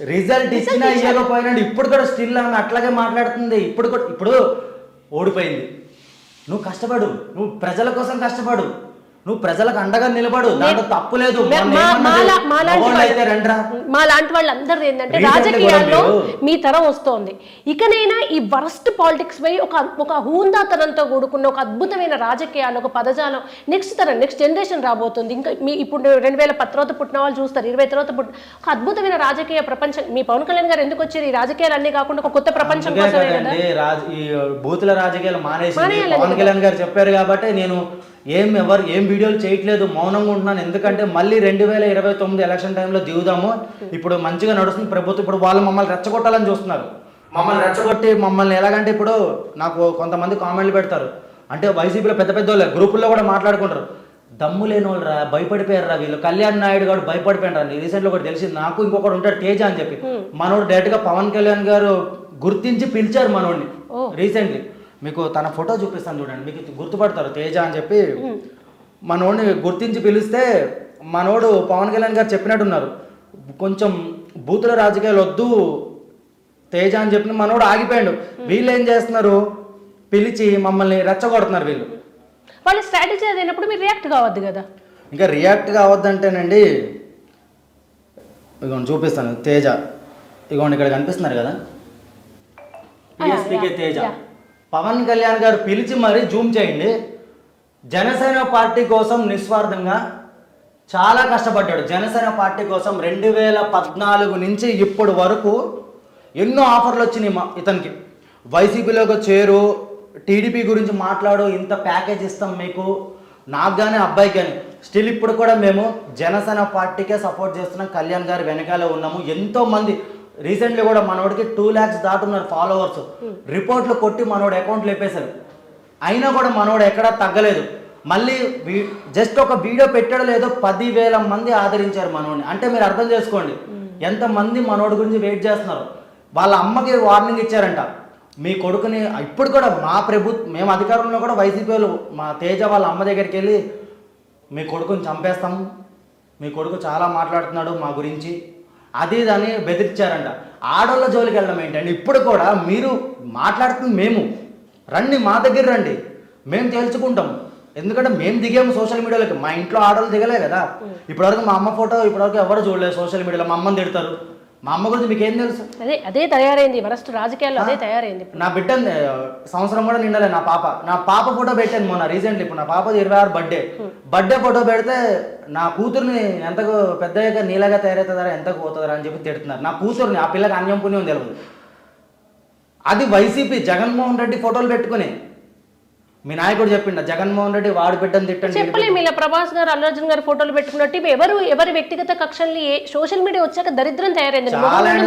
రిజల్ట్ ఇచ్చినా ఇవ్వకపోయినా ఇప్పుడు కూడా స్టిల్ ఆమె అట్లాగే మాట్లాడుతుంది. ఇప్పుడు ఓడిపోయింది, నువ్వు కష్టపడు, నువ్వు ప్రజల కోసం కష్టపడు, నువ్వు ప్రజలకు అండగా నిలబడు, దాంట్లో తప్పు లేదు. మా లాంటి వాళ్ళందరూ ఏంటంటే రాజకీయాల్లో మీ తరం వస్తోంది, ఇకనైనా ఈ వరస్ట్ పాలిటిక్స్ పై ఒక హూందాతనంతో కూడుకున్న ఒక అద్భుతమైన రాజకీయాలు, ఒక పదజాలం నెక్స్ట్ తరం నెక్స్ట్ జనరేషన్ రాబోతుంది. ఇంకా మీ ఇప్పుడు 2010 తర్వాత పుట్టిన వాళ్ళు చూస్తారు, 20 తర్వాత ఒక అద్భుతమైన రాజకీయ ప్రపంచం. మీ పవన్ కళ్యాణ్ గారు ఎందుకు వచ్చారు? ఈ రాజకీయాలు అన్నీ కాకుండా ఒక కొత్త ప్రపంచం కోసమే కదా. ఈ బూతుల రాజకీయాలు మానేసి పవన్ కళ్యాణ్ గారు చెప్పారు కాబట్టి నేను ఏం వీడియోలు చేయట్లేదు, మౌనంగా ఉంటున్నాను. ఎందుకంటే మళ్ళీ 2029 ఎలక్షన్ టైంలో దిగుదాము, ఇప్పుడు మంచిగా నడుస్తుంది ప్రభుత్వం. ఇప్పుడు వాళ్ళు మమ్మల్ని రెచ్చగొట్టాలని చూస్తున్నారు, మమ్మల్ని రెచ్చగొట్టి మమ్మల్ని ఎలాగంటే ఇప్పుడు నాకు కొంతమంది కామెంట్లు పెడతారు, అంటే వైసీపీలో పెద్ద పెద్ద వాళ్ళు గ్రూపుల్లో కూడా మాట్లాడుకుంటారు, దమ్ము లేని వాళ్ళు రా, భయపడిపోయారు రా వీళ్ళు, కళ్యాణ్ నాయుడు గారు భయపడిపోయారు రా. రీసెంట్లో ఒకటి తెలిసింది నాకు, ఇంకొకటి ఉంటాడు తేజ అని చెప్పి, మనోడు డైరెక్ట్గా పవన్ కళ్యాణ్ గారు గుర్తించి పిలిచారు మనోడిని రీసెంట్లీ. మీకు తన ఫోటో చూపిస్తాను చూడండి, మీకు గుర్తుపడతారు తేజ అని చెప్పి. మనోడిని గుర్తించి పిలిస్తే మనోడు పవన్ కళ్యాణ్ గారు చెప్పినట్టున్నారు, కొంచెం బూతుల రాజకీయాలు వద్దు తేజ అని చెప్పిన మనోడు ఆగిపోయాడు. వీళ్ళు ఏం చేస్తున్నారు, పిలిచి మమ్మల్ని రెచ్చగొడుతున్నారు వీళ్ళు. వాళ్ళ స్ట్రాటజీ అదైనప్పుడు మీరు రియాక్ట్ కావద్దు కదా. ఇంకా రియాక్ట్ కావద్దంటేనండి, ఇగోండి చూపిస్తాను తేజ, ఇగోండి ఇక్కడ కనిపిస్తున్నారు కదా పిఎస్పీకే తేజ. పవన్ కళ్యాణ్ గారు పిలిచి మరీ జూమ్ చేయండి, జనసేన పార్టీ కోసం నిస్వార్థంగా చాలా కష్టపడ్డాడు. జనసేన పార్టీ కోసం 2014 నుంచి ఇప్పటి వరకు ఎన్నో ఆఫర్లు వచ్చినాయి ఇతనికి. వైసీపీలోకి చేరు, టీడీపీ గురించి మాట్లాడు, ఇంత ప్యాకేజ్ ఇస్తాం మీకు, నాకు కానీ అబ్బాయికి కానీ. స్టిల్ ఇప్పుడు కూడా మేము జనసేన పార్టీకే సపోర్ట్ చేస్తున్నాం, కళ్యాణ్ గారు వెనకాలే ఉన్నాము. ఎంతోమంది రీసెంట్లీ కూడా మనోడికి 2 lakhs దాటున్నారు ఫాలోవర్స్, రిపోర్ట్లు కొట్టి మనోడు అకౌంట్లు లేపేశారు. అయినా కూడా మనోడు ఎక్కడా తగ్గలేదు. మళ్ళీ జస్ట్ ఒక వీడియో పెట్టాడో లేదో 10,000 మంది ఆదరించారు మనోడిని. అంటే మీరు అర్థం చేసుకోండి ఎంతమంది మనోడి గురించి వెయిట్ చేస్తున్నారు. వాళ్ళ అమ్మకి వార్నింగ్ ఇచ్చారంట, మీ కొడుకుని ఇప్పుడు కూడా మేము అధికారంలో కూడా వైసీపీలు మా తేజ వాళ్ళ అమ్మ దగ్గరికి వెళ్ళి మీ కొడుకుని చంపేస్తాం, మీ కొడుకు చాలా మాట్లాడుతున్నాడు మా గురించి అది దాన్ని బెదిరించారంట. ఆడోళ్ళ జోలికి వెళ్ళడం ఏంటండి? ఇప్పుడు కూడా మీరు మాట్లాడుతుంది మేము, రండి మా దగ్గర రండి, మేము తేల్చుకుంటాం. ఎందుకంటే మేము దిగాము సోషల్ మీడియాలోకి, మా ఇంట్లో ఆడోళ్ళు దిగలే కదా. ఇప్పటివరకు మా అమ్మ ఫోటో ఇప్పటివరకు ఎవరు చూడలేదు సోషల్ మీడియాలో. మా అమ్మని తిడతారు, మా అమ్మ గురించి మీకు ఏం తెలుసు? అదే తయారైంది వరస్ట్ రాజకీయాల్లో, అదే తయారైంది. నా బిడ్డ సంవత్సరం కూడా నిండలే నా పాప ఫోటో పెట్టాను మొన్న రీసెంట్లీ. ఇప్పుడు నా పాపది 26 బర్త్డే ఫోటో పెడితే నా కూతుర్ని ఎంతకు పెద్దగా నీలాగా తయారవుతుందా, ఎంతకు పోతుందా అని చెప్పి తిడుతున్నారు. నా కూతుర్ని, ఆ పిల్లకి అన్యం పుణ్యం తెలియదు. అది వైసీపీ జగన్మోహన్ రెడ్డి ఫోటోలు పెట్టుకుని మీ నాయకుడు చెప్పిండ జగన్మోహన్ రెడ్డి వాడు పెట్టని తిట్టండి చెప్పలేము. ఇలా ప్రభాస్ గారు, అల్లు అర్జున్ గారు ఫోటోలు పెట్టుకున్నట్టు ఎవరి వ్యక్తిగత కక్షల్ని సోషల్ మీడియా వచ్చాక దరిద్రం తయారైంది.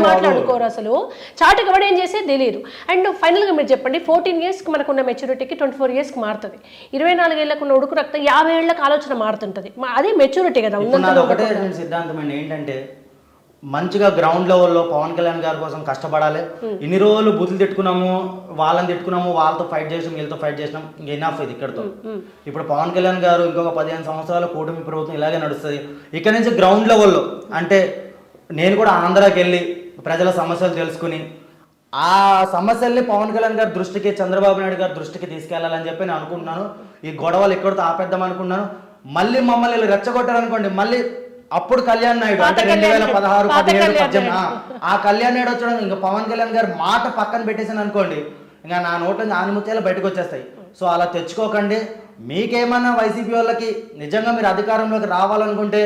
మాట్లాడుకోరు అసలు, చాటుకు ఎవడు ఏం చేసే తెలియదు. అండ్ ఫైనల్ గా మీరు చెప్పండి, 14 years కి మనకున్న మెచ్యూరిటీకి 24 years కి మారుతుంది. 24 ఏళ్లకు ఉన్న ఉడుకు రక్తం 50 ఏళ్లకు ఆలోచన మారుతుంటది. అదే మెచ్యూరిటీ కదా. ఒకటే సిద్ధాంతం ఏంటంటే మంచిగా గ్రౌండ్ లెవెల్లో పవన్ కళ్యాణ్ గారి కోసం కష్టపడాలి. ఇన్ని రోజులు బుద్ధులు తిట్టుకున్నాము, వాళ్ళని తిట్టుకున్నాము, వాళ్ళతో ఫైట్ చేసినాం, వీళ్ళతో ఫైట్ చేసినాం, ఇంకా ఎనఫ్ ఇది ఇక్కడతో. ఇప్పుడు పవన్ కళ్యాణ్ గారు ఇంకొక 15 సంవత్సరాలు కూటమి ప్రభుత్వం ఇలాగే నడుస్తుంది. ఇక్కడ నుంచి గ్రౌండ్ లెవెల్లో అంటే నేను కూడా ఆంధ్రాకి వెళ్ళి ప్రజల సమస్యలు తెలుసుకుని ఆ సమస్యల్ని పవన్ కళ్యాణ్ గారి దృష్టికి, చంద్రబాబు నాయుడు గారి దృష్టికి తీసుకెళ్లాలని చెప్పి నేను అనుకుంటున్నాను. ఈ గొడవలు ఎక్కడితో ఆపేద్దాం అనుకున్నాను. మళ్ళీ మమ్మల్ని వీళ్ళు రెచ్చగొట్టారనుకోండి, మళ్ళీ అప్పుడు కళ్యాణ్ నాయుడు అంటే 2016, 17, 18 ఆ కళ్యాణ్ నాయుడు వచ్చడం ఇంకా పవన్ కళ్యాణ్ గారి మాట పక్కన పెట్టేసాను అనుకోండి, ఇంకా నా నోట్లో నుంచి ఆనిముత్యాలు బయటకు వచ్చేస్తాయి. సో అలా తెచ్చుకోకండి. మీకేమన్నా వైసీపీ వాళ్ళకి నిజంగా మీరు అధికారంలోకి రావాలనుకుంటే